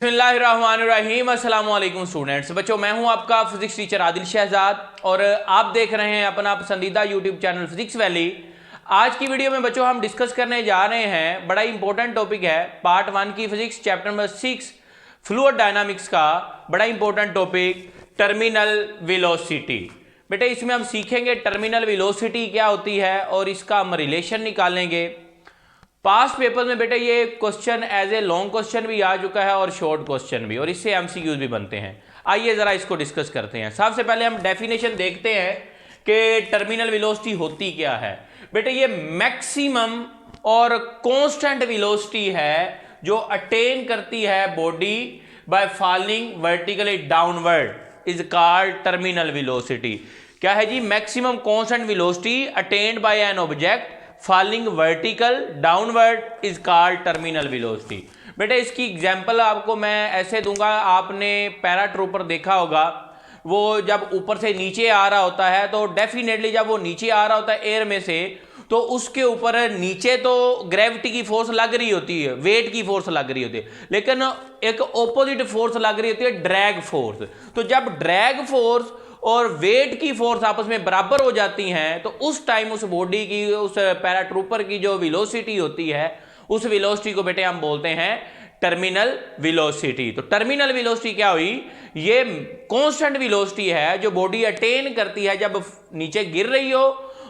बिस्मिल्लाहिर्रहमानिर्रहीम। अस्सलाम वालेकुम स्टूडेंट्स। बच्चों, मैं हूं आपका फिजिक्स टीचर आदिल शहजाद और आप देख रहे हैं अपना पसंदीदा यूट्यूब चैनल फिजिक्स वैली। आज की वीडियो में बच्चों हम डिस्कस करने जा रहे हैं, बड़ा इंपॉर्टेंट टॉपिक है, पार्ट 1 की physics chapter number 6 fluid dynamics का बड़ा इंपॉर्टेंट टॉपिक टर्मिनल वेलोसिटी। बेटे इसमें हम सीखेंगे टर्मिनल वेलोसिटी क्या होती है और इसका हम रिलेशन निकालेंगे। पास्ट पेपर में बेटे ये question as a long question भी आ चुका है और शॉर्ट क्वेश्चन भी, और इससे एमसीक्यूज भी बनते हैं। आइए जरा इसको डिस्कस करते हैं। सबसे पहले हम डेफिनेशन देखते हैं कि टर्मिनल वेलोसिटी होती क्या है। बेटे ये मैक्सिमम और कांस्टेंट वेलोसिटी है जो अटेन करती है body by falling vertically downward is called terminal velocity. क्या है जी? Maximum constant velocity attained by an object falling vertical downward is called terminal velocity. बेटा इसकी एग्जांपल आपको मैं ऐसे दूंगा, आपने पैराट्रूपर देखा होगा, वो जब ऊपर से नीचे आ रहा होता है तो डेफिनेटली जब वो नीचे आ रहा होता है एयर में से, तो उसके ऊपर नीचे तो ग्रेविटी की फोर्स लग रही होती है, वेट की फोर्स लग रही होती है, लेकिन एक ऑपोजिट फोर्स लग रही होती है, ड्रैग फोर्स। तो जब ड्रैग फोर्स और वेट की फोर्स आपस में बराबर हो जाती हैं तो उस टाइम उस बॉडी की, उस पैराट्रूपर की जो वेलोसिटी होती है, उस वेलोसिटी को बेटे हम बोलते हैं टर्मिनल वेलोसिटी। तो टर्मिनल वेलोसिटी क्या हुई? ये कांस्टेंट वेलोसिटी है जो बॉडी अटेन करती है जब नीचे गिर रही हो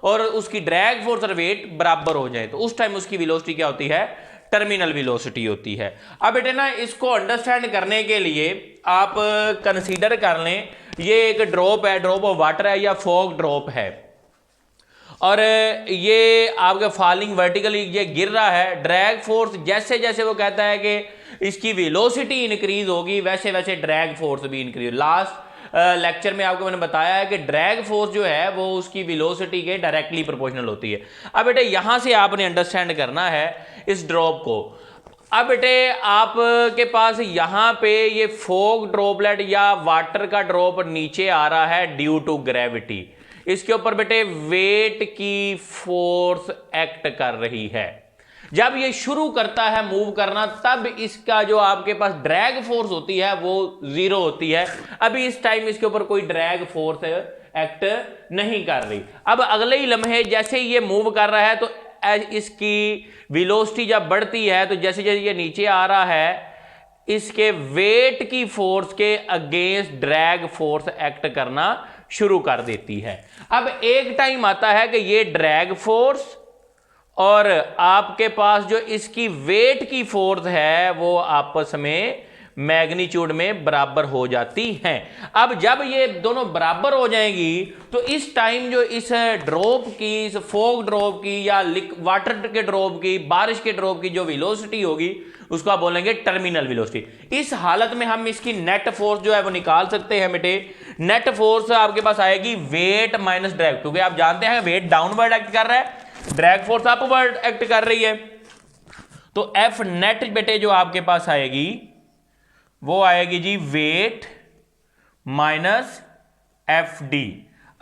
और उसकी ड्रैग फोर्स और वेट बराबर हो जाए, तो उस टाइम उसकी वेलोसिटी क्या होती है? टर्मिनल वेलोसिटी होती है। अब बेटे ना इसको अंडरस्टैंड करने के लिए आप कंसीडर कर लें, ये एक ड्रॉप है, ड्रॉप ऑफ वाटर है या फॉग ड्रॉप है, और ये आपका फॉलिंग वर्टिकली ये गिर रहा है। ड्रैग फोर्स जैसे जैसे वो कहता है कि इसकी वेलोसिटी इंक्रीज होगी वैसे वैसे ड्रैग फोर्स भी इंक्रीज। लास्ट लेक्चर में आपको मैंने बताया है कि ड्रैग फोर्स जो है वो उसकी वेलोसिटी के डायरेक्टली प्रोपोर्शनल होती है। अब बेटे यहां से आपने अंडरस्टैंड करना है इस ड्रॉप को। अब बेटे आपके पास यहां पे ये फॉग ड्रॉपलेट या वाटर का ड्रॉप नीचे आ रहा है ड्यू टू ग्रेविटी। इसके ऊपर बेटे वेट की फोर्स एक्ट कर रही है। जब ये शुरू करता है मूव करना, तब इसका जो आपके पास ड्रैग फोर्स होती है वो जीरो होती है। अभी इस टाइम इसके ऊपर कोई ड्रैग फोर्स एक्ट नहीं कर रही। अब अगले ही लम्हे जैसे ये मूव कर रहा है तो इसकी वेलोसिटी जब बढ़ती है तो जैसे जैसे ये नीचे आ रहा है, इसके वेट की फोर्स के अगेंस्ट ड्रैग फोर्स एक्ट करना शुरू कर देती है। अब एक टाइम आता है कि ये ड्रैग फोर्स और आपके पास जो इसकी वेट की फोर्स है वो आपस में मैग्नीट्यूड में बराबर हो जाती हैं। अब जब ये दोनों बराबर हो जाएंगी तो इस टाइम जो इस ड्रॉप की, इस फॉग ड्रॉप की या वाटर के ड्रॉप की, बारिश के ड्रॉप की जो वेलोसिटी होगी उसको आप बोलेंगे टर्मिनल वेलोसिटी। इस हालत में हम इसकी नेट फोर्स जो है वो निकाल सकते हैं बेटे। नेट फोर्स आपके पास आएगी वेट माइनस ड्रैग, क्योंकि आप जानते हैं वेट डाउनवर्ड एक्ट कर रहा है, ड्रैग फोर्स अपवर्ड एक्ट कर रही है। तो एफ नेट बेटे जो आपके पास आएगी वो आएगी जी वेट माइनस एफ डी।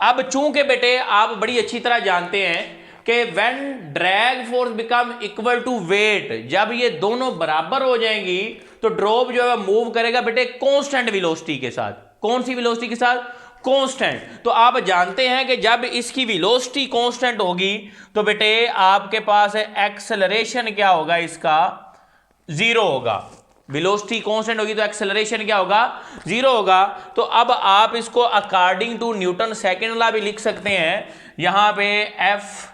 अब चूंकि बेटे आप बड़ी अच्छी तरह जानते हैं कि when drag force become equal to weight, जब ये दोनों बराबर हो जाएंगी तो ड्रॉप जो है मूव करेगा बेटे कांस्टेंट वेलोसिटी के साथ। कौन सी वेलोसिटी के साथ? कांस्टेंट। तो आप जानते हैं कि जब इसकी वेलोसिटी कांस्टेंट होगी तो बेटे आपके पास एक्सेलरेशन क्या होगा? इसका जीरो होगा। वेलोसिटी कांस्टेंट होगी तो एक्सेलरेशन क्या होगा? जीरो होगा। तो अब आप इसको according to Newton second law भी लिख सकते हैं। यहां पे एफ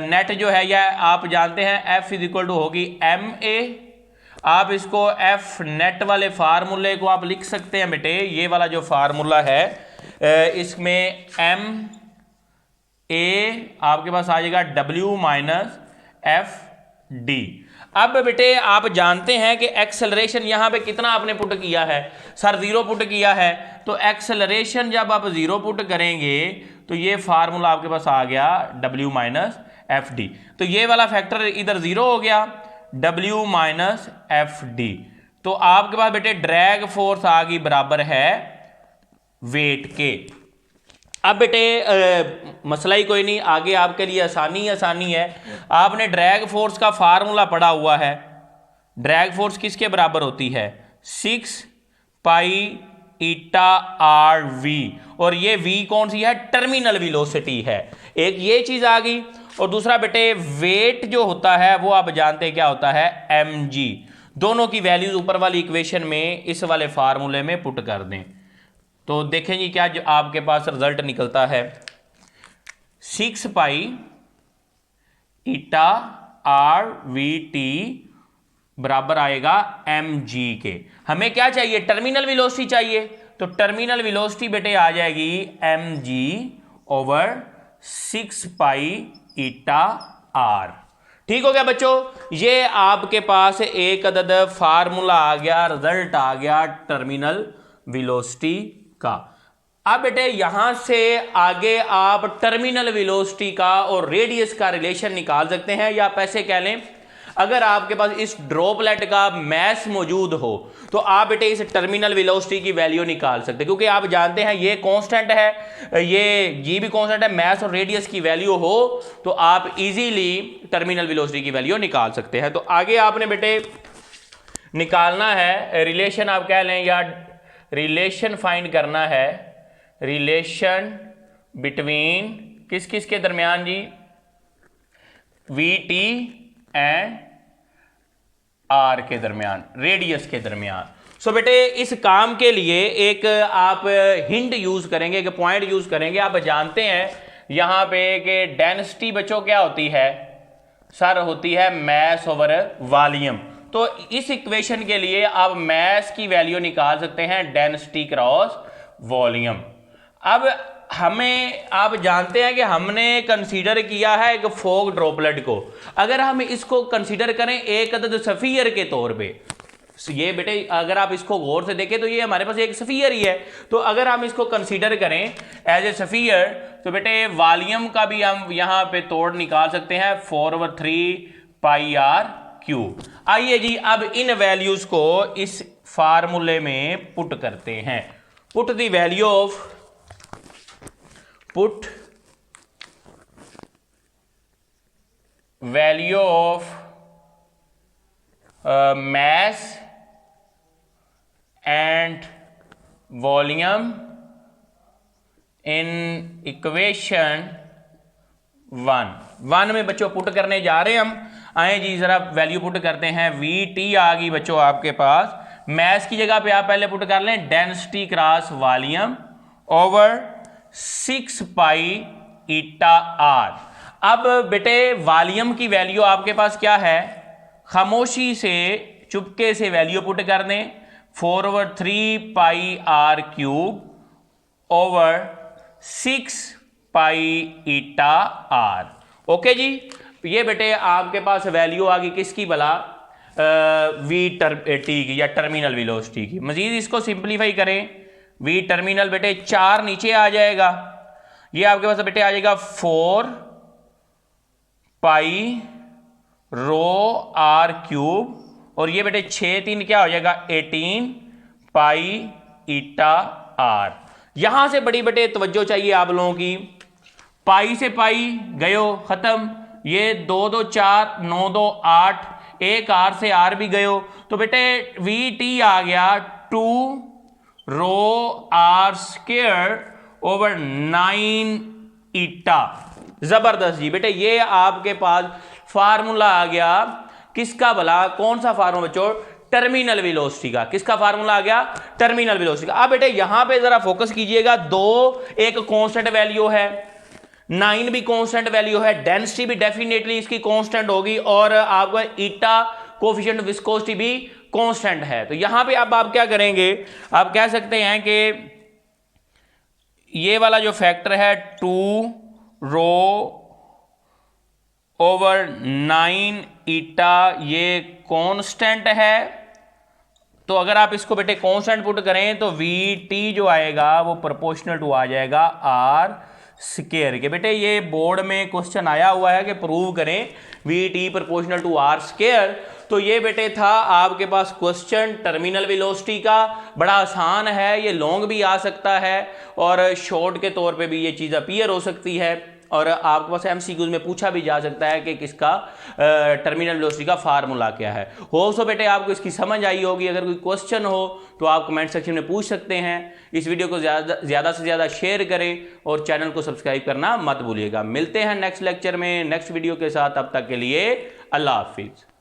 नेट जो है या आप जानते हैं एफ इज इक्वल टू होगी एम ए। आप इसको एफ नेट वाले फार्मूले को आप लिख सकते हैं बेटे, ये वाला जो फार्मूला है इसमें एम ए आपके पास आ जाएगा डब्ल्यू माइनस एफ डी। अब बेटे आप जानते हैं कि एक्सेलरेशन यहां पे कितना आपने पुट किया है? सर जीरो पुट किया है। तो एक्सेलरेशन जब आप जीरो पुट करेंगे तो ये फार्मूला आपके पास आ गया W माइनस एफ डी। तो ये वाला फैक्टर इधर जीरो हो गया, W माइनस एफ डी। तो आपके पास बेटे ड्रैग फोर्स आ गई बराबर है वेट के। अब बेटे मसला ही कोई नहीं, आगे आपके लिए आसानी है। आपने ड्रैग फोर्स का फार्मूला पढ़ा हुआ है, ड्रैग फोर्स किसके बराबर होती है 6 पाई ईटा आर वी, और ये वी कौन सी है टर्मिनल वेलोसिटी है। एक ये चीज आ गई, और दूसरा बेटे वेट जो होता है वो आप जानते हैं क्या होता है mg। दोनों की वैल्यूज ऊपर वाली इक्वेशन में इस वाले फार्मूले में पुट कर दें तो देखें जी क्या जो आपके पास रिजल्ट निकलता है 6 pi eta are we T बराबर आएगा mg के। हमें क्या चाहिए टर्मिनल वेलोसिटी चाहिए, तो टर्मिनल वेलोसिटी बेटे आ जाएगी mg over 6 pi eta R. ठीक हो गया बच्चों, ये आपके पास एक अदद फार्मूला आ गया, रिजल्ट आ गया टर्मिनल वेलोसिटी का। अब बेटे यहां से आगे आप टर्मिनल वेलोसिटी का और रेडियस का रिलेशन निकाल सकते हैं, या आप ऐसे कह लें अगर आपके पास इस ड्रॉपलेट का मैस मौजूद हो तो आप बेटे इस टर्मिनल वेलोसिटी की वैल्यू निकाल सकते हैं, क्योंकि आप जानते हैं ये कांस्टेंट है, ये भी कांस्टेंट है, मैस और रेडियस की वैल्यू हो तो आप इजीली टर्मिनल वेलोसिटी की वैल्यू निकाल सकते हैं। तो आगे आपने बेटे निकालना है रिलेशन, आप कह लें या रिलेशन फाइंड करना है, रिलेशन बिटवीन किस किस के दरमियान जी वी टी एंड आर के दरमियान, रेडियस के दरमियान। सो बेटे इस काम के लिए एक आप हिंट यूज करेंगे, एक पॉइंट यूज करेंगे। आप जानते हैं यहां पे कि डेंसिटी बच्चों क्या होती है सर, होती है मैस ओवर वॉल्यूम। तो इस इक्वेशन के लिए आप मैस की वैल्यू निकाल सकते हैं डेंसिटी क्रॉस वॉल्यूम। अब हमें आप जानते हैं कि हमने कंसीडर किया है एक फॉग ड्रॉपलेट को, अगर हम इसको कंसीडर करें एक अदद सफियर के तौर पे, ये बेटे अगर आप इसको गौर से देखें तो ये हमारे पास एक सफियर ही है, तो अगर हम इसको कंसीडर करें एज ए सफियर तो बेटे वॉल्यूम का भी हम यहां पे तोड़ निकाल सकते हैं 4/3 पाई आर क्यूब। आइए जी अब इन वैल्यूज को इस फार्मूले में पुट करते हैं। Put the value of put value of mass and volume in equation 1 में बच्चों पुट करने जा रहे हैं हम। आए जी जरा वैल्यू पुट करते हैं। वी टी आ गई बच्चों आपके पास, मैस की जगह पे आप पहले पुट कर लें density cross volume over 6 pi eta R. अब बेटे वॉल्यूम की वैल्यू आपके पास क्या है, खामोशी से चुपके से वैल्यू पुट कर दें 4/3 pi r cube over 6 pi eta r. Okay जी, ये बेटे आपके पास वैल्यू आ गई किसकी भला वी टी की या टर्मिनल वेलोसिटी की। मजीद इसको सिंप्लीफाई करें, वी टर्मिनल बेटे 4 नीचे आ जाएगा, ये आपके पास बेटे आ जाएगा 4 पाई रो आर क्यूब, और ये बेटे 6×3 क्या हो जाएगा 18 पाई ईटा आर। यहां से बड़ी बेटे तवज्जो चाहिए आप लोगों की, पाई से पाई गयो खत्म, ये 2 2 4 9 2 8, एक आर से आर भी गयो, तो बेटे वी टी आ गया 2 रो आर स्क्वायर ओवर 9 ईटा। जबरदस्त जी बेटे, ये आपके पास फार्मूला आ गया किसका भला, कौन सा फार्मूला बच्चों, टर्मिनल वेलोसिटी का। किसका फार्मूला आ गया, टर्मिनल वेलोसिटी का। अब बेटे यहां पे जरा फोकस कीजिएगा, 2 एक कांस्टेंट वैल्यू है, 9 भी कांस्टेंट वैल्यू है, डेंसिटी भी डेफिनेटली इसकी कांस्टेंट होगी, और आपका ईटा कोफिशिएंट विस्कोसिटी भी कांस्टेंट है। तो यहां पे अब आप क्या करेंगे, आप कह सकते हैं कि ये वाला जो फैक्टर है 2 रो ओवर 9 ईटा ये कांस्टेंट है। तो अगर आप इसको बेटे कांस्टेंट पुट करें तो वी टी जो आएगा वो प्रोपोर्शनल टू आ जाएगा आर स्क्वायर के। बेटे ये बोर्ड में क्वेश्चन आया हुआ है कि प्रूव करें V T proportional to R square. तो ये बेटे था आपके पास क्वेश्चन टर्मिनल वेलोसिटी का, बड़ा आसान है, ये लॉन्ग भी आ सकता है और शॉर्ट के तौर पे भी ये चीज़ अपीयर हो सकती है। और आपके पास MCQs में पूछा भी जा सकता है कि किसका टर्मिनल वेलोसिटी का फार्मूला क्या है। होप सो बेटे आपको इसकी समझ आई होगी। अगर कोई क्वेश्चन हो तो आप कमेंट सेक्शन में पूछ सकते हैं। इस वीडियो को ज़्यादा से ज़्यादा शेयर करें और चैनल को सब्सक्राइब करना मत भूलिएगा। मिलते हैं नेक्स्ट लेक्चर में नेक्स्ट वीडियो के साथ। अब तक के लिए अल्लाह हाफिज़।